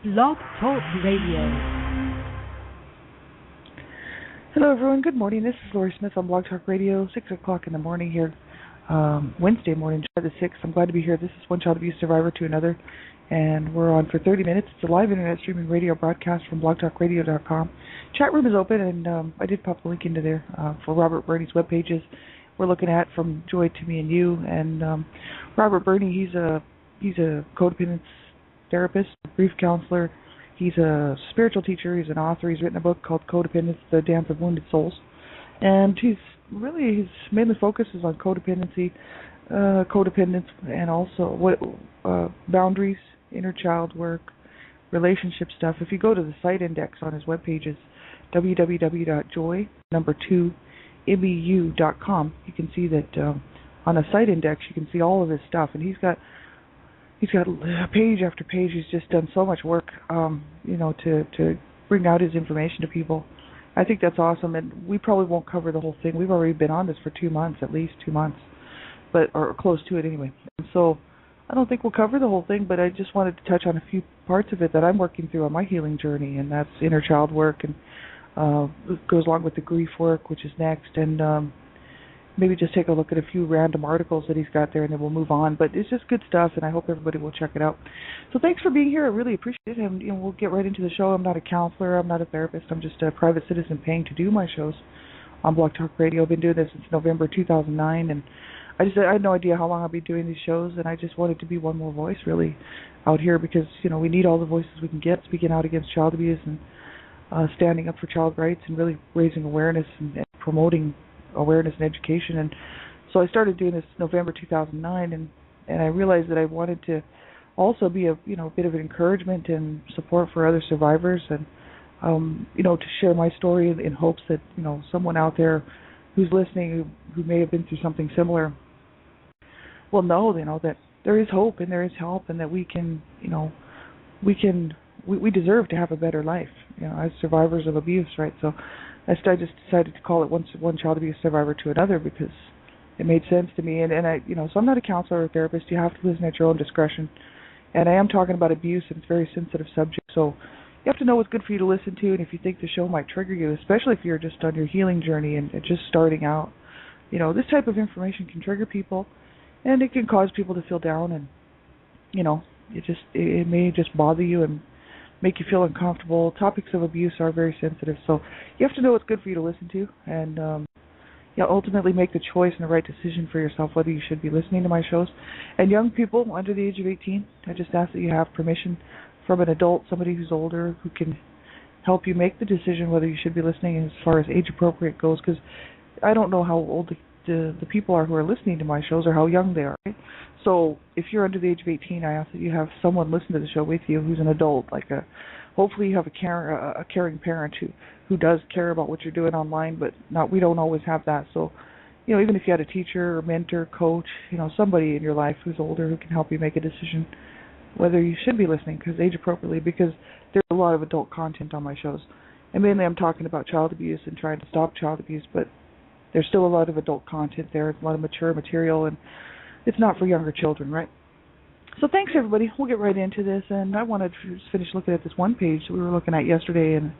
Blog Talk Radio. Hello, everyone. Good morning. This is Lori Smith on Blog Talk Radio, 6 o'clock in the morning here, Wednesday morning, July the 6th. I'm glad to be here. This is One Child Abuse Survivor to Another, and we're on for 30 minutes. It's a live internet streaming radio broadcast from blogtalkradio.com. Chat room is open, and I did pop the link into there for Robert Burney's web pages. We're looking at From Joy to Me and You, and Robert Burney, he's a codependence therapist, grief counselor. He's a spiritual teacher. He's an author. He's written a book called Codependence: The Dance of Wounded Souls, and his mainly focuses on codependence, and also what boundaries, inner child work, relationship stuff. If you go to the site index on his webpage, www.joy2meu.com, you can see that on a site index you can see all of his stuff, and he's got page after page. He's just done so much work, to bring out his information to people. I think that's awesome, and we probably won't cover the whole thing. We've already been on this for 2 months, at least 2 months, or close to it anyway. And so I don't think we'll cover the whole thing, but I just wanted to touch on a few parts of it that I'm working through on my healing journey, and that's inner child work, and it goes along with the grief work, which is next, and maybe just take a look at a few random articles that he's got there, and then we'll move on. But it's just good stuff, and I hope everybody will check it out. So thanks for being here. I really appreciate it, and we'll get right into the show. I'm not a counselor. I'm not a therapist. I'm just a private citizen paying to do my shows on Blog Talk Radio. I've been doing this since November 2009, and I had no idea how long I'll be doing these shows, and I just wanted to be one more voice, really, out here, because, we need all the voices we can get, speaking out against child abuse and standing up for child rights and really raising awareness and promoting awareness and education. And so I started doing this November 2009, and I realized that I wanted to also be a bit of an encouragement and support for other survivors, and to share my story in hopes that someone out there who's listening who may have been through something similar will know that there is hope and there is help, and that we deserve to have a better life, as survivors of abuse, right? So I just decided to call it One Child Abuse Survivor to Another, because it made sense to me. And I, so I'm not a counselor or a therapist. You have to listen at your own discretion. And I am talking about abuse, and it's a very sensitive subject. So you have to know what's good for you to listen to. And if you think the show might trigger you, especially if you're just on your healing journey and just starting out, this type of information can trigger people, and it can cause people to feel down. And it may just bother you and make you feel uncomfortable. Topics of abuse are very sensitive, so you have to know what's good for you to listen to, and ultimately make the choice and the right decision for yourself whether you should be listening to my shows. And young people under the age of 18, I just ask that you have permission from an adult, somebody who's older, who can help you make the decision whether you should be listening as far as age appropriate goes, because I don't know how old the people are who are listening to my shows or how young they are, right? So if you're under the age of 18, I ask that you have someone listen to the show with you who's an adult, hopefully you have a caring parent who does care about what you're doing online, but we don't always have that. So, even if you had a teacher or mentor, coach, somebody in your life who's older who can help you make a decision whether you should be listening, age appropriately, because there's a lot of adult content on my shows. And mainly I'm talking about child abuse and trying to stop child abuse, but there's still a lot of adult content there, a lot of mature material, and it's not for younger children, right? So thanks, everybody. We'll get right into this, and I wanted to just finish looking at this one page that we were looking at yesterday, and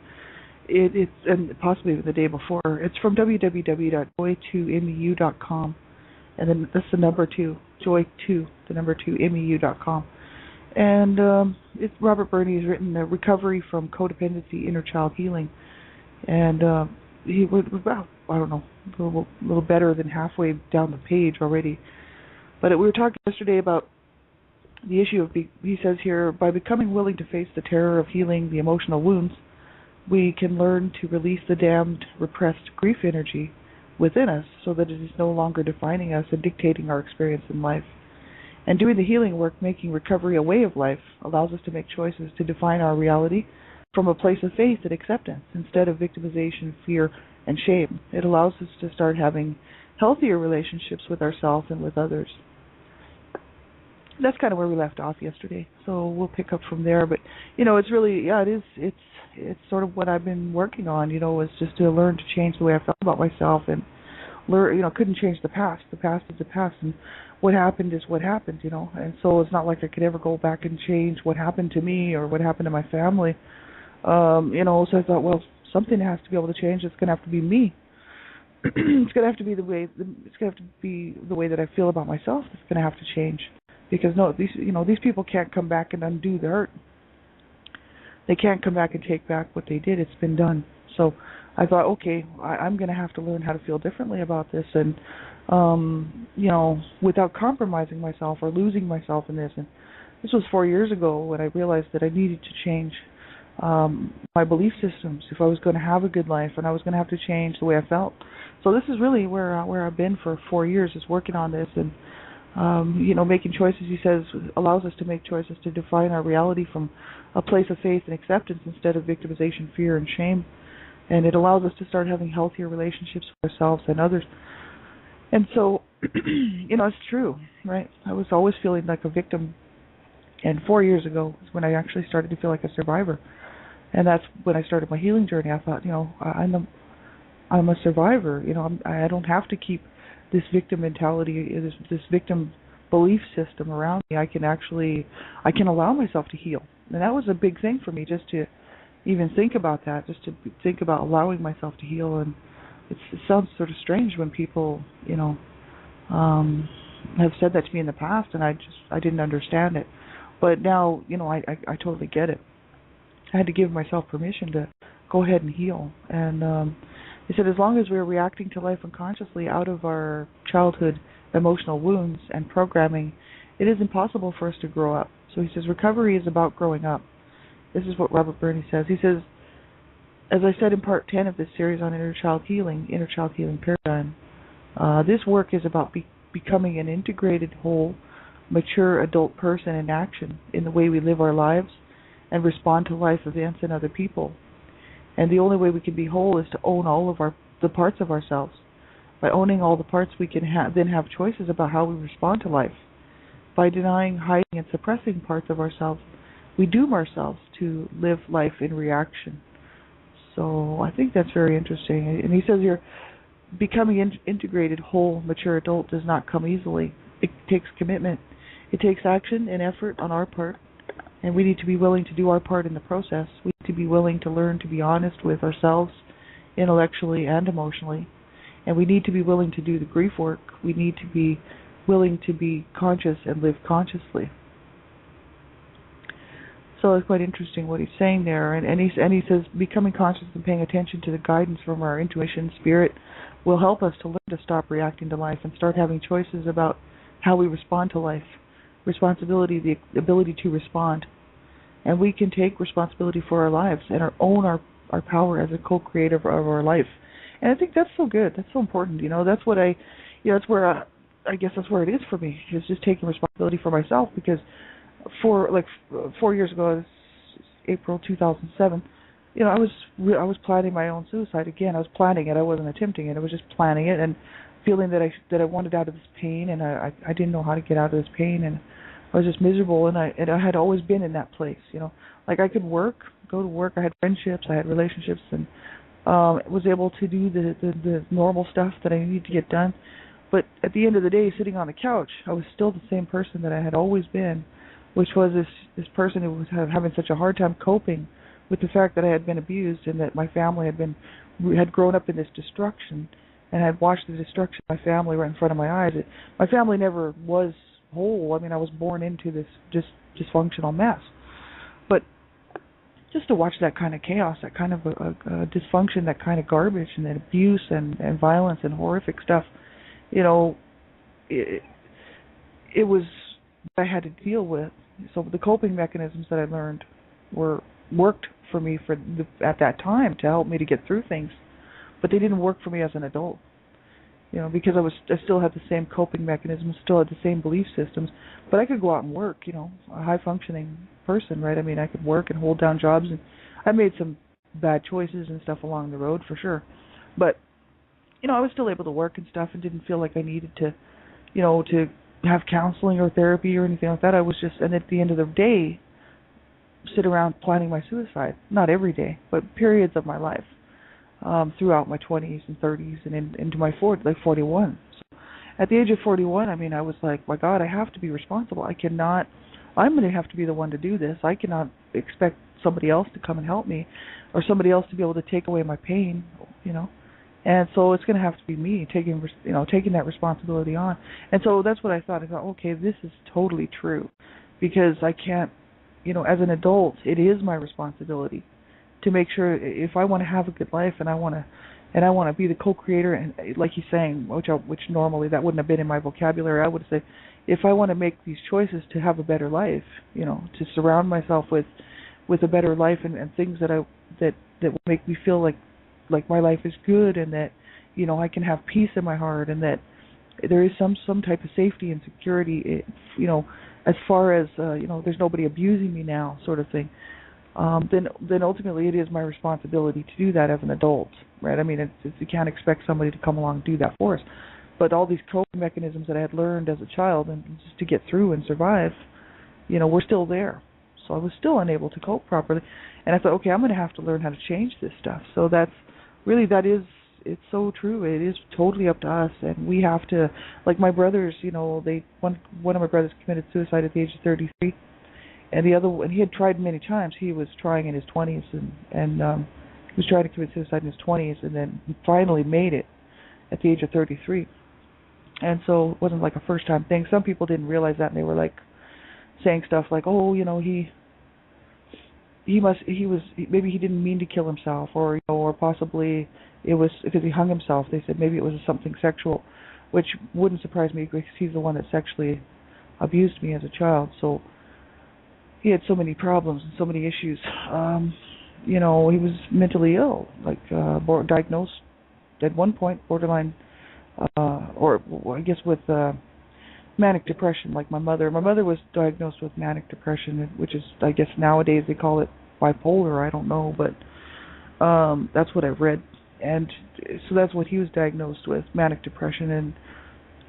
it's and possibly the day before. It's from www.joy2meu.com, and then that's the number 2, joy2, the number 2, meu.com. And Robert Burney has written Recovery from Codependency, Inner Child Healing, and he was about, I don't know, a little better than halfway down the page already. But we were talking yesterday about the issue of, he says here, by becoming willing to face the terror of healing the emotional wounds, we can learn to release the damned, repressed grief energy within us so that it is no longer defining us and dictating our experience in life. And doing the healing work, making recovery a way of life, allows us to make choices to define our reality from a place of faith and acceptance instead of victimization, fear, and shame. It allows us to start having healthier relationships with ourselves and with others. That's kind of where we left off yesterday, so we'll pick up from there. But it's really, it's sort of what I've been working on. Was just to learn to change the way I felt about myself, and learn. Couldn't change the past. The past is the past, and what happened is what happened, and so it's not like I could ever go back and change what happened to me or what happened to my family. So I thought, well, something has to be able to change. It's going to have to be me. It's going to have to be the way. It's going to have to be the way that I feel about myself. That's going to have to change, because these people can't come back and undo the hurt. They can't come back and take back what they did. It's been done. So I thought, okay, I'm going to have to learn how to feel differently about this, and without compromising myself or losing myself in this. And this was 4 years ago when I realized that I needed to change my belief systems if I was going to have a good life, and I was going to have to change the way I felt. So this is really where I've been for 4 years, is working on this, and making choices. He says allows us to make choices to define our reality from a place of faith and acceptance instead of victimization, fear, and shame. And it allows us to start having healthier relationships with ourselves and others. And so, it's true, right? I was always feeling like a victim, and 4 years ago is when I actually started to feel like a survivor. And that's when I started my healing journey. I thought, I'm a survivor. I don't have to keep this victim mentality, this victim belief system around me. I can allow myself to heal. And that was a big thing for me, just to even think about that, just to think about allowing myself to heal. And it sounds sort of strange when people, have said that to me in the past, and I didn't understand it. But now, I totally get it. I had to give myself permission to go ahead and heal. And he said, as long as we're reacting to life unconsciously out of our childhood emotional wounds and programming, it is impossible for us to grow up. So he says, recovery is about growing up. This is what Robert Burney says. He says, as I said in part 10 of this series on inner child healing paradigm, this work is about becoming an integrated, whole, mature adult person in action in the way we live our lives and respond to life events and other people. And the only way we can be whole is to own all of the parts of ourselves. By owning all the parts, we can then have choices about how we respond to life. By denying, hiding, and suppressing parts of ourselves, we doom ourselves to live life in reaction. So I think that's very interesting. And he says here, becoming integrated, whole, mature adult does not come easily. It takes commitment. It takes action and effort on our part. And we need to be willing to do our part in the process. We need to be willing to learn to be honest with ourselves, intellectually and emotionally. And we need to be willing to do the grief work. We need to be willing to be conscious and live consciously. So it's quite interesting what he's saying there. And he says, becoming conscious and paying attention to the guidance from our intuition, spirit, will help us to learn to stop reacting to life and start having choices about how we respond to life. Responsibility, the ability to respond. And we can take responsibility for our lives and own our power as a co-creator of our life. And I think that's so good. That's so important. That's what that's where I guess that's where it is for me. It's just taking responsibility for myself, because 4 years ago, April 2007, I was planning my own suicide again. I was planning it. I wasn't attempting it. I was just planning it and feeling that I wanted out of this pain, and I didn't know how to get out of this pain, and I was just miserable, and I had always been in that place, like I could go to work, I had friendships, I had relationships, and was able to do the normal stuff that I needed to get done. But at the end of the day, sitting on the couch, I was still the same person that I had always been, which was this person who was having such a hard time coping with the fact that I had been abused and that my family had grown up in this destruction, and I had watched the destruction of my family right in front of my eyes. My family never was whole. I mean, I was born into this just dysfunctional mess. But just to watch that kind of chaos, that kind of a dysfunction, that kind of garbage, and that abuse and violence and horrific stuff, it was what I had to deal with. So the coping mechanisms that I learned worked for me at that time to help me to get through things, but they didn't work for me as an adult. Because I still had the same coping mechanisms, still had the same belief systems, but I could go out and work, a high-functioning person, right? I mean, I could work and hold down jobs, and I made some bad choices and stuff along the road for sure. But, I was still able to work and stuff and didn't feel like I needed to, to have counseling or therapy or anything like that. I was just, and at the end of the day, sit around planning my suicide. Not every day, but periods of my life. Throughout my 20s and 30s and into my 41. at the age of 41, I mean, I was like, my God, I have to be responsible. I'm going to have to be the one to do this. I cannot expect somebody else to come and help me, or somebody else to be able to take away my pain, you know. And so it's going to have to be me taking that responsibility on. And so that's what I thought. I thought, okay, this is totally true, because I can't, as an adult, it is my responsibility to make sure, if I want to have a good life and I want to be the co-creator, and like he's saying, which normally that wouldn't have been in my vocabulary, I would say, if I want to make these choices to have a better life, to surround myself with a better life and things that will make me feel like my life is good, and that I can have peace in my heart, and that there is some type of safety and security, as far as there's nobody abusing me now, sort of thing. Then ultimately it is my responsibility to do that as an adult, right? I mean, you can't expect somebody to come along and do that for us. But all these coping mechanisms that I had learned as a child, and just to get through and survive, were still there. So I was still unable to cope properly, and I thought, okay, I'm going to have to learn how to change this stuff. So it's so true. It is totally up to us, and we have to, like my brothers, one of my brothers committed suicide at the age of 33. And the other one, he had tried many times. He was trying in his 20s, and he was trying to commit suicide in his 20s, and then he finally made it at the age of 33. And so it wasn't like a first-time thing. Some people didn't realize that, and they were like saying stuff like, "Oh, maybe he didn't mean to kill himself, or or possibly it was because he hung himself." They said maybe it was something sexual, which wouldn't surprise me because he's the one that sexually abused me as a child. So he had so many problems and so many issues. He was mentally ill, diagnosed at one point borderline, or I guess with manic depression, like my mother. My mother was diagnosed with manic depression, which is, I guess nowadays they call it bipolar. I don't know, but that's what I've read. And so that's what he was diagnosed with, manic depression. And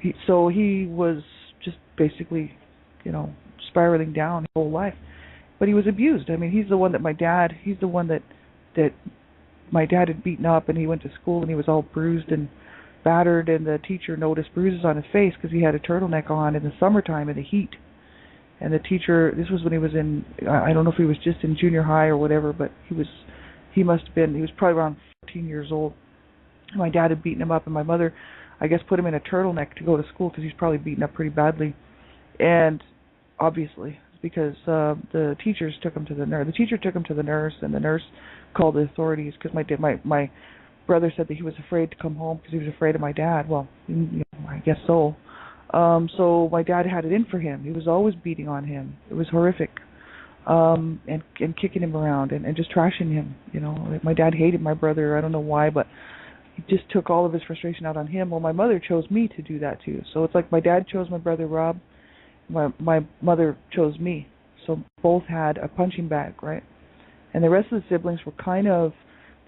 he was just basically, spiraling down his whole life. But he was abused. I mean, he's the one that my dad had beaten up, and he went to school and he was all bruised and battered, and the teacher noticed bruises on his face because he had a turtleneck on in the summertime in the heat. And the teacher, this was when he was in, I don't know if he was just in junior high or whatever, but he was probably around 14 years old. My dad had beaten him up, and my mother, I guess, put him in a turtleneck to go to school because he's probably beaten up pretty badly. And obviously, because the teachers took him to the nurse. The teacher took him to the nurse, and the nurse called the authorities because my brother said that he was afraid to come home because he was afraid of my dad. Well, I guess so. So my dad had it in for him. He was always beating on him. It was horrific, and kicking him around and just trashing him. My dad hated my brother. I don't know why, but he just took all of his frustration out on him. Well, my mother chose me to do that too. So it's like my dad chose my brother Rob. My mother chose me. So both had a punching bag, right? And the rest of the siblings were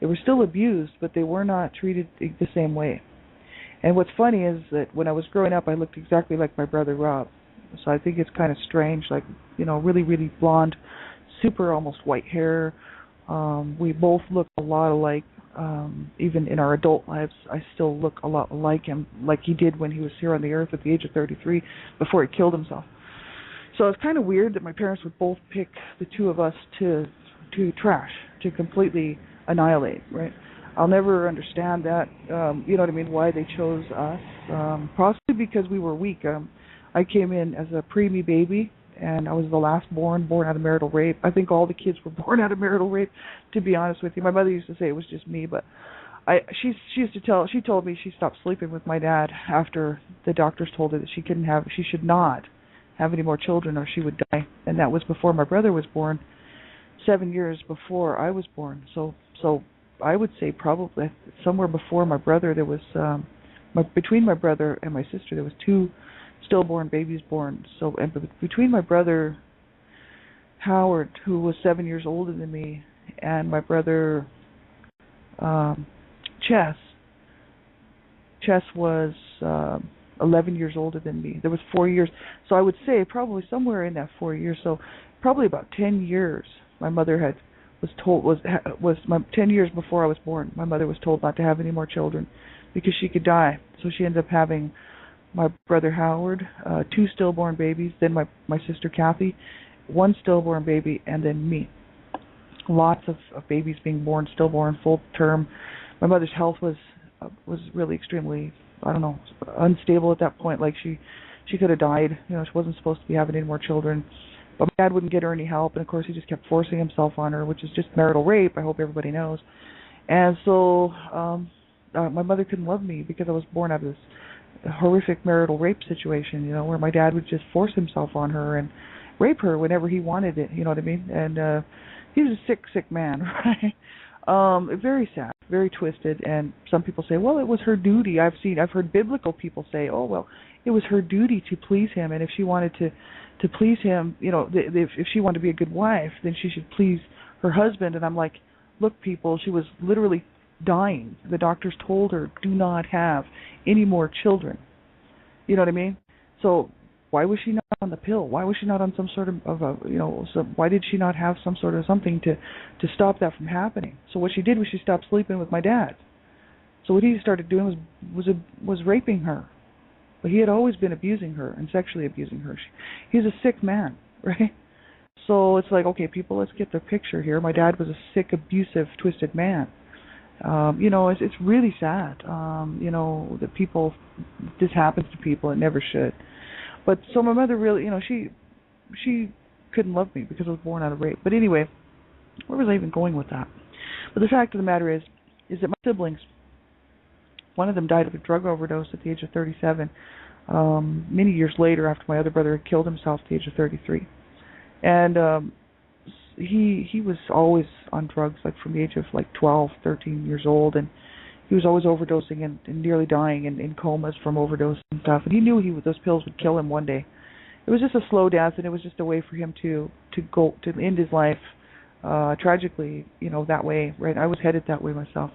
they were still abused, but they were not treated the same way. And what's funny is that when I was growing up, I looked exactly like my brother Rob. So I think it's kind of strange, really, really blonde, super almost white hair. We both look a lot alike. Even in our adult lives, I still look a lot like him, like he did when he was here on the earth at the age of 33 before he killed himself. So it's kind of weird that my parents would both pick the two of us to trash, to completely annihilate, right? I'll never understand that, you know what I mean, why they chose us. Possibly because we were weak. I came in as a preemie baby, and I was the last born out of marital rape. I think all the kids were born out of marital rape, to be honest with you. My mother used to say it was just me, but she told me she stopped sleeping with my dad after the doctors told her that she should not have any more children or she would die. And that was before my brother was born, 7 years before I was born. So I would say probably somewhere before my brother, there was between my brother and my sister, there was 2 stillborn babies born. So, and between my brother Howard, who was 7 years older than me, and my brother Chess was 11 years older than me. There was 4 years. So I would say probably somewhere in that 4 years. So probably about 10 years. My mother was 10 years before I was born. My mother was told not to have any more children because she could die. So she ended up having my brother Howard, 2 stillborn babies, then my sister Kathy, 1 stillborn baby, and then me. Lots of babies being born, stillborn, full term. My mother's health was really extremely, I don't know, unstable at that point. Like she could have died. You know, she wasn't supposed to be having any more children. But my dad wouldn't get her any help, and of course he just kept forcing himself on her, which is just marital rape. I hope everybody knows. And so my mother couldn't love me because I was born out of this horrific marital rape situation, you know, where my dad would just force himself on her and rape her whenever he wanted it, you know what I mean? And he was a sick man, right? Very sad, very twisted, and some people say, well, it was her duty. I've heard biblical people say, oh, well, it was her duty to please him, and if she wanted to please him, you know, if she wanted to be a good wife, then she should please her husband. And I'm like, look, people, she was literally dying. The doctors told her, do not have any more children. You know what I mean? So why was she not on the pill? Why was she not on some sort of a, you know, why did she not have some sort of something to stop that from happening? So what she did was she stopped sleeping with my dad. So what he started doing was raping her. But he had always been abusing her and sexually abusing her. He's a sick man, right? So it's like, okay, people, let's get the picture here. My dad was a sick, abusive, twisted man. You know, it's really sad, you know, that this happens to people. It never should. But so my mother really, you know, she couldn't love me because I was born out of rape. But anyway, where was I even going with that? But the fact of the matter is that my siblings, one of them died of a drug overdose at the age of 37, many years later after my other brother had killed himself at the age of 33. And he was always on drugs, like from the age of like 12, 13 years old, and he was always overdosing and nearly dying and in comas from overdose and stuff. And he knew those pills would kill him one day. It was just a slow death, and it was just a way for him to end his life tragically, you know, that way. Right? I was headed that way myself.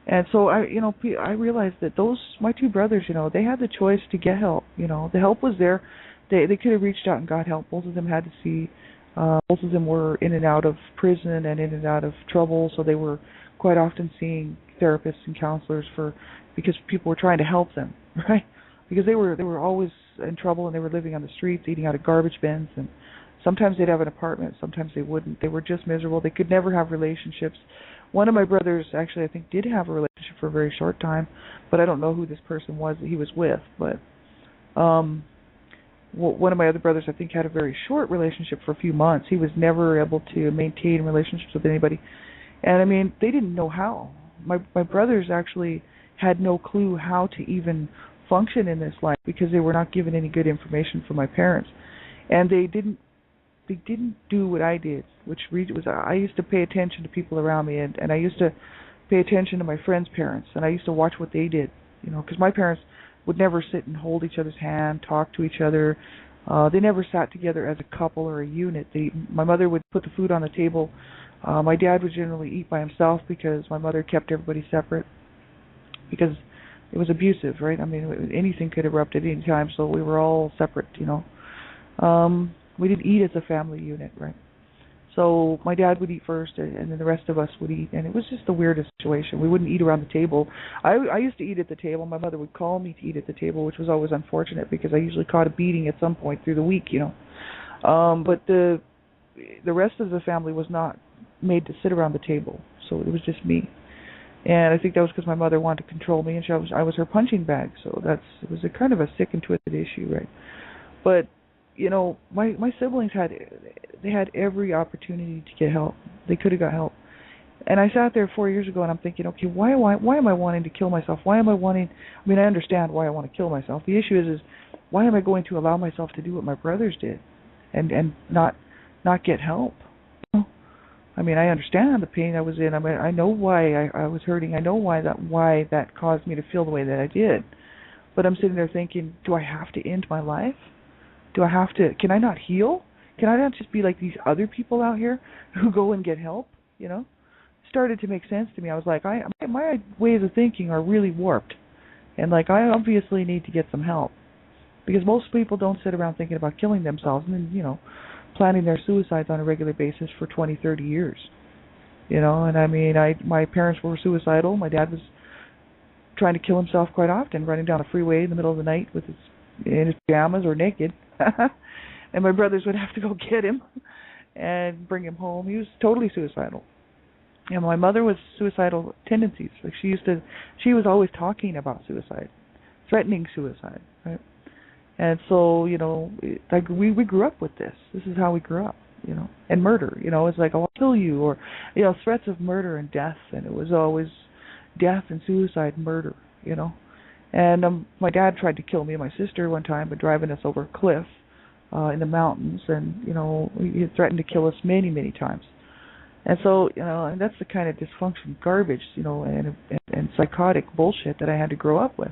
And so I realized that my 2 brothers, you know, they had the choice to get help. You know, the help was there. They could have reached out and got help. Both of them had to see. Both of them were in and out of prison and in and out of trouble, so they were quite often seeing therapists and counselors because people were trying to help them, right? Because they were always in trouble, and they were living on the streets, eating out of garbage bins, and sometimes they'd have an apartment, sometimes they wouldn't. They were just miserable. They could never have relationships. One of my brothers actually, I think, did have a relationship for a very short time, but I don't know who this person was that he was with. But one of my other brothers, I think, had a very short relationship for a few months. He was never able to maintain relationships with anybody. And, I mean, they didn't know how. My brothers actually had no clue how to even function in this life because they were not given any good information from my parents. And they didn't do what I did, which was I used to pay attention to people around me, and I used to pay attention to my friends' parents, and I used to watch what they did, you know, because my parents would never sit and hold each other's hand, talk to each other. They never sat together as a couple or a unit. My mother would put the food on the table. My dad would generally eat by himself because my mother kept everybody separate because it was abusive, right? I mean, anything could erupt at any time, so we were all separate, you know. We didn't eat as a family unit, right? So my dad would eat first, and then the rest of us would eat, and it was just the weirdest situation. We wouldn't eat around the table. I used to eat at the table. My mother would call me to eat at the table, which was always unfortunate because I usually caught a beating at some point through the week, you know. But the rest of the family was not made to sit around the table, so it was just me. And I think that was because my mother wanted to control me, and I was her punching bag. So it was a kind of a sick and twisted issue, right? But you know, my siblings had every opportunity to get help. They could have got help. And I sat there 4 years ago and I'm thinking, okay, why am I wanting to kill myself? I understand why I want to kill myself. The issue is why am I going to allow myself to do what my brothers did and not get help? You know? I mean, I understand the pain I was in. I mean, I know why I was hurting. I know why that caused me to feel the way that I did. But I'm sitting there thinking, do I have to end my life? Can I not heal? Can I not just be like these other people out here who go and get help, you know? It started to make sense to me. I was like, my ways of thinking are really warped. And like, I obviously need to get some help. Because most people don't sit around thinking about killing themselves and then, you know, planning their suicides on a regular basis for 20, 30 years. You know, and I mean, my parents were suicidal. My dad was trying to kill himself quite often, running down a freeway in the middle of the night in his pajamas or naked. And my brothers would have to go get him and bring him home. He was totally suicidal. And my mother was suicidal tendencies. Like she was always talking about suicide, threatening suicide, right? And so, like we grew up with this. This is how we grew up, and murder, it's like, oh, I'll kill you, or, threats of murder and death. And it was always death and suicide, murder, And my dad tried to kill me and my sister one time by driving us over a cliff in the mountains. And, he threatened to kill us many, many times. And so, and that's the kind of dysfunction, garbage, and psychotic bullshit that I had to grow up with.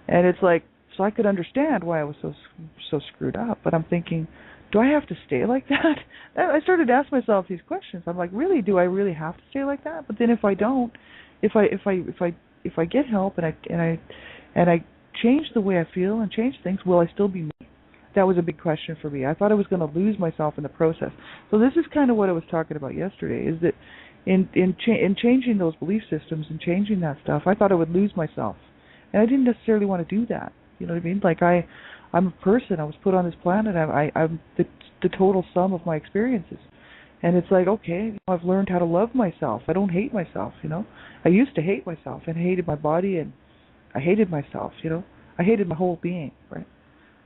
And it's like, so I could understand why I was so screwed up. But I'm thinking, do I have to stay like that? I started to ask myself these questions. I'm like, really, do I really have to stay like that? But then if I don't, if I get help and I change the way I feel and change things, will I still be me? That was a big question for me. I thought I was going to lose myself in the process. So this is kind of what I was talking about yesterday, is that in changing those belief systems and changing that stuff, I thought I would lose myself. And I didn't necessarily want to do that. You know what I mean? Like I'm a person. I was put on this planet. I'm the total sum of my experiences. And it's like, okay, I've learned how to love myself. I don't hate myself, I used to hate myself and hated my body, and I hated myself, I hated my whole being, right?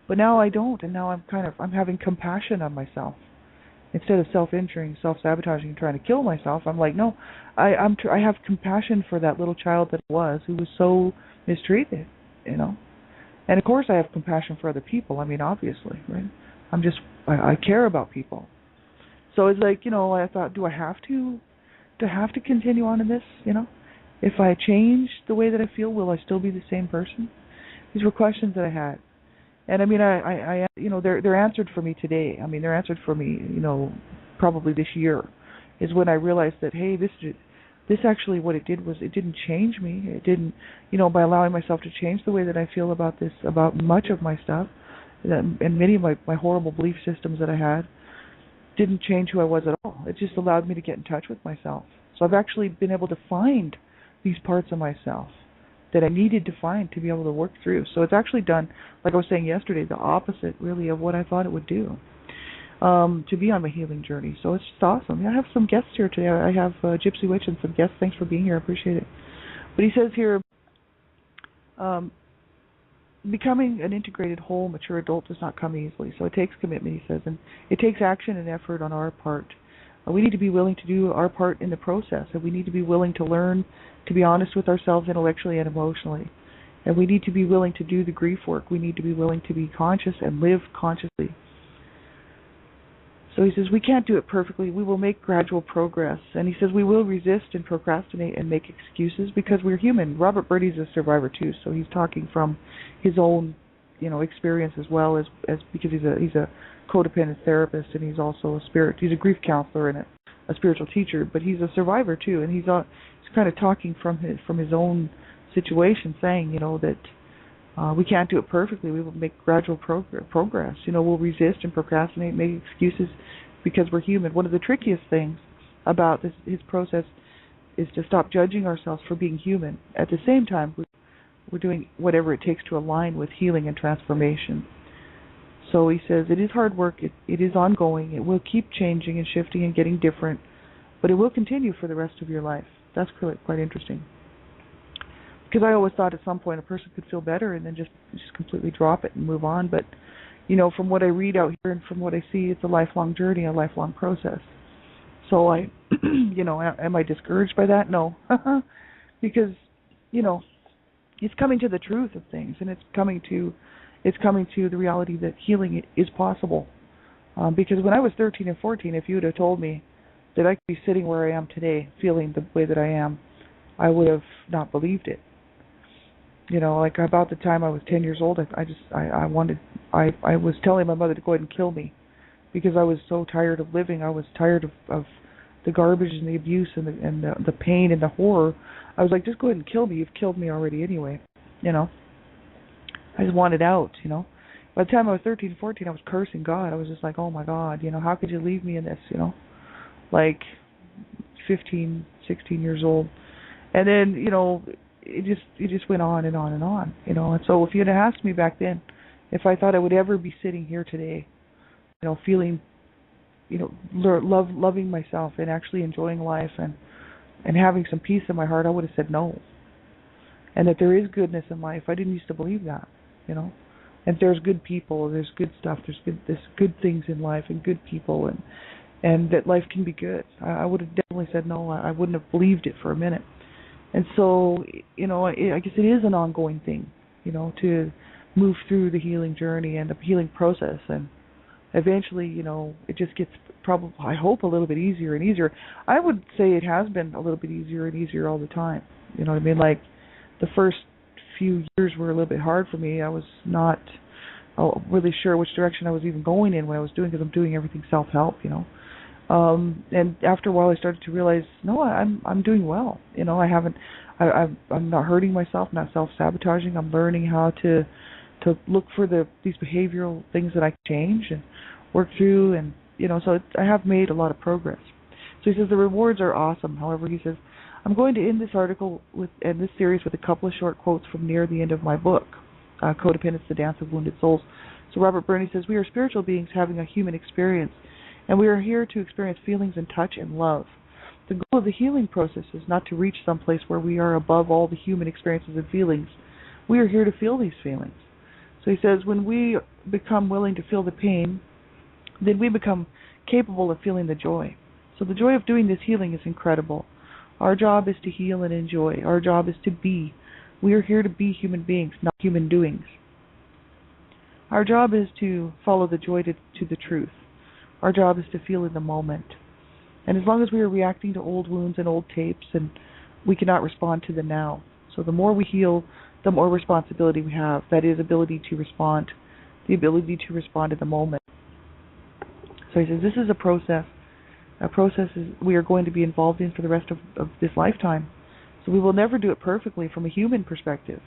But now I don't, and now I'm having compassion on myself. Instead of self-injuring, self-sabotaging, and trying to kill myself, I'm like, no, I have compassion for that little child that I was, who was so mistreated, And of course I have compassion for other people, obviously, right? I care about people. So it's like, I thought, do I have to continue on in this, If I change the way that I feel, will I still be the same person? These were questions that I had. And I they're answered for me today. They're answered for me, probably this year, is when I realized that, hey, this actually, what it did was, it didn't change me. It didn't, by allowing myself to change the way that I feel about this, about much of my stuff, and many of my horrible belief systems that I had, didn't change who I was at all. It just allowed me to get in touch with myself. So I've actually been able to find these parts of myself that I needed to find to be able to work through. So it's actually done, like I was saying yesterday, the opposite really of what I thought it would do, to be on my healing journey. So it's just awesome. I have some guests here today. I have Gypsy Witch and some guests. Thanks for being here. I appreciate it. But he says here, becoming an integrated, whole, mature adult does not come easily. So it takes commitment, he says, and it takes action and effort on our part. We need to be willing to do our part in the process, and we need to be willing to learn to be honest with ourselves intellectually and emotionally. And we need to be willing to do the grief work. We need to be willing to be conscious and live consciously. So he says, we can't do it perfectly. We will make gradual progress. And he says, we will resist and procrastinate and make excuses because we're human. Robert Birdie's a survivor too, so he's talking from his own, experience as well as because he's a codependent therapist, and he's also he's a grief counselor and a spiritual teacher, but he's a survivor too, and he's kind of talking from his own situation, saying, that we can't do it perfectly. We will make gradual progress. We'll resist and procrastinate, make excuses because we're human. One of the trickiest things about his process is to stop judging ourselves for being human. At the same time, we're doing whatever it takes to align with healing and transformation. So he says it is hard work. It is ongoing. It will keep changing and shifting and getting different, but it will continue for the rest of your life. That's quite interesting. Because I always thought at some point a person could feel better and then just completely drop it and move on. But, from what I read out here and from what I see, it's a lifelong journey, a lifelong process. So am I discouraged by that? No. Because, it's coming to the truth of things, and it's coming to the reality that healing is possible. Because when I was 13 and 14, if you would have told me that I could be sitting where I am today, feeling the way that I am, I would have not believed it. Like about the time I was 10 years old, I was telling my mother to go ahead and kill me because I was so tired of living. I was tired of the garbage and the abuse and the pain and the horror. I was like, just go ahead and kill me. You've killed me already anyway. I just wanted out, By the time I was 13, 14, I was cursing God. I was just like, oh my God, how could you leave me in this, Like 15, 16 years old. And then, it just went on and on and on, And so if you'd have asked me back then if I thought I would ever be sitting here today, feeling, loving myself and actually enjoying life and having some peace in my heart, I would have said no. And that there is goodness in life, I didn't used to believe that. And there's good people, there's good stuff, there's good things in life and good people, and that life can be good. I would have definitely said no. I wouldn't have believed it for a minute. And so, I guess it is an ongoing thing, to move through the healing journey and the healing process, and eventually, it just gets probably, I hope, a little bit easier and easier. I would say it has been a little bit easier and easier all the time. You know what I mean? Like, the first few years were a little bit hard for me. I was not really sure which direction I was even going in when I was doing, because I'm doing everything self-help, And after a while, I started to realize, no, I'm doing well. I'm not hurting myself, not self-sabotaging. I'm learning how to look for these behavioral things that I can change and work through, and so I have made a lot of progress. So he says the rewards are awesome. However, he says, I'm going to end this article and this series with a couple of short quotes from near the end of my book, Codependence: The Dance of Wounded Souls. So Robert Burney says, we are spiritual beings having a human experience, and we are here to experience feelings and touch and love. The goal of the healing process is not to reach some place where we are above all the human experiences and feelings. We are here to feel these feelings. So he says, when we become willing to feel the pain, then we become capable of feeling the joy. So the joy of doing this healing is incredible. Our job is to heal and enjoy. Our job is to be. We are here to be human beings, not human doings. Our job is to follow the joy to the truth. Our job is to feel in the moment. And as long as we are reacting to old wounds and old tapes, and we cannot respond to the now. So the more we heal, the more responsibility we have. That is, ability to respond, the ability to respond in the moment. So he says this is a process. A process we are going to be involved in for the rest of this lifetime. So we will never do it perfectly from a human perspective.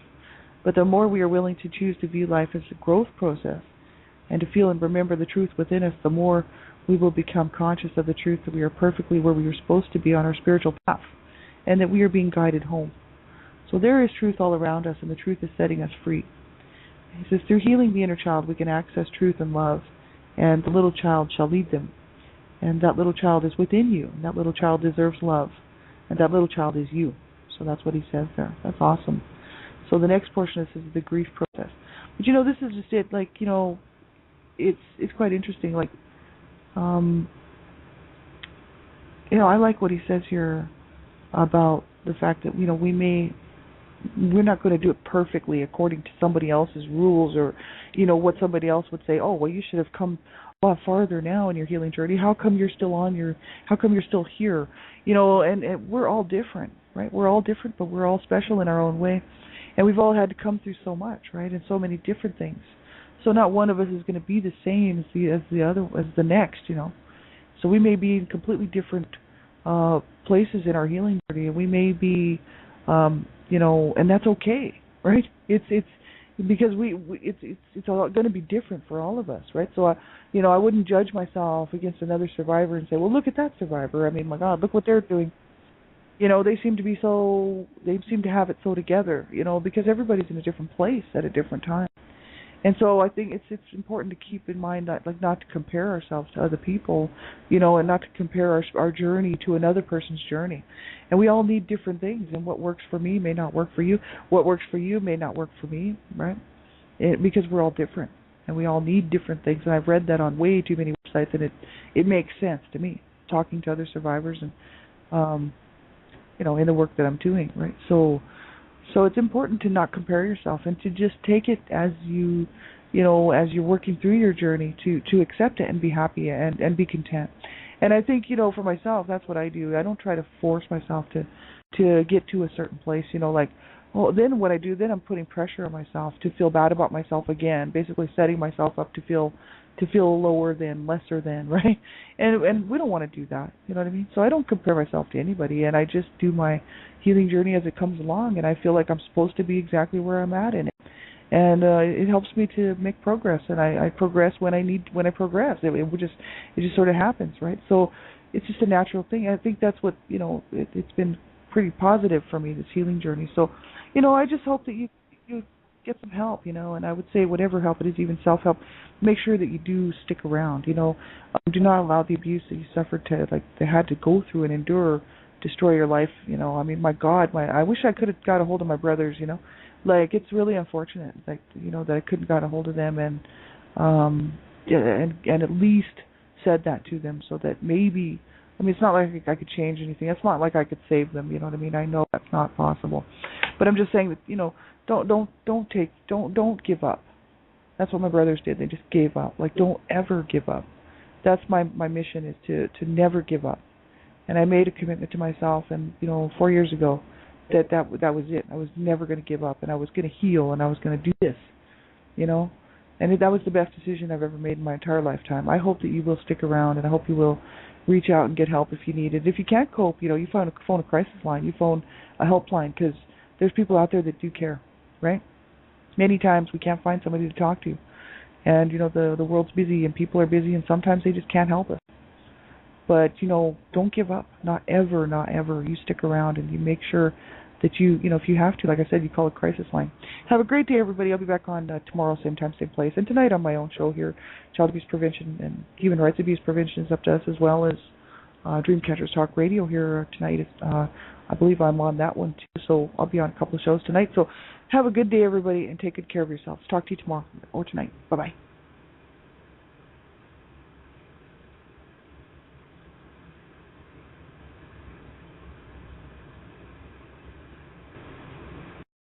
But the more we are willing to choose to view life as a growth process and to feel and remember the truth within us, the more we will become conscious of the truth that we are perfectly where we are supposed to be on our spiritual path, and that we are being guided home. So there is truth all around us, and the truth is setting us free. He says, through healing the inner child, we can access truth and love, and the little child shall lead them. And that little child is within you, and that little child deserves love, and that little child is you. So that's what he says there. That's awesome. So the next portion is the grief process. But this is just it. Like, it's quite interesting. Like, I like what he says here about the fact that we're not going to do it perfectly according to somebody else's rules, or what somebody else would say. Oh, well, you should have come a lot farther now in your healing journey. How come you're still here? And we're all different, right? We're all different, but we're all special in our own way, and we've all had to come through so much, right? And so many different things. So not one of us is going to be the same as the next. So we may be in completely different places in our healing journey, and we may be, and that's okay, right? It's because it's all going to be different for all of us, right? So I wouldn't judge myself against another survivor and say, well, look at that survivor. I mean, my God, look what they're doing. They seem to have it so together, because everybody's in a different place at a different time. And so I think it's important to keep in mind that, like, not to compare ourselves to other people, and not to compare our journey to another person's journey. And we all need different things, and what works for me may not work for you. What works for you may not work for me, right? Because we're all different, and we all need different things. And I've read that on way too many websites, and it makes sense to me, talking to other survivors and, in the work that I'm doing, right? So it's important to not compare yourself, and to just take it as as you're working through your journey, to accept it and be happy and be content. And I think, for myself, that's what I do. I don't try to force myself to get to a certain place, like, well, then what I do, then I'm putting pressure on myself to feel bad about myself again, basically setting myself up to feel lower than, lesser than, right? And we don't want to do that, you know what I mean? So I don't compare myself to anybody, and I just do my healing journey as it comes along, and I feel like I'm supposed to be exactly where I'm at in it. And it helps me to make progress, and I progress when I progress. It just sort of happens, right? So it's just a natural thing. I think that's what, it's been pretty positive for me, this healing journey. So, I just hope that you get some help, and I would say whatever help it is, even self-help, make sure that you do stick around, do not allow the abuse that you suffered they had to go through and endure destroy your life, I mean, my God, I wish I could have got a hold of my brothers, it's really unfortunate, that I couldn't got a hold of them and at least said that to them so that maybe, it's not like I could change anything. It's not like I could save them, you know what I mean? I know that's not possible. But I'm just saying that, don't give up. That's what my brothers did. They just gave up. Don't ever give up. That's my mission, is to never give up. And I made a commitment to myself, and 4 years ago, that was it. I was never going to give up, and I was going to heal, and I was going to do this, And that was the best decision I've ever made in my entire lifetime. I hope that you will stick around, and I hope you will reach out and get help if you need it. If you can't cope, you phone a crisis line, you phone a helpline, because there's people out there that do care, right? Many times we can't find somebody to talk to, and the world's busy and people are busy, and sometimes they just can't help us. But don't give up, not ever, not ever. You stick around and you make sure that you if you have to, like I said, you call a crisis line. Have a great day, everybody. I'll be back on tomorrow, same time, same place, and tonight on my own show here, Child Abuse Prevention and Human Rights Abuse Prevention is up to us, as well as Dreamcatchers Talk Radio here tonight. I believe I'm on that one too, so I'll be on a couple of shows tonight. So have a good day, everybody, and take good care of yourselves. Talk to you tomorrow or tonight. Bye-bye.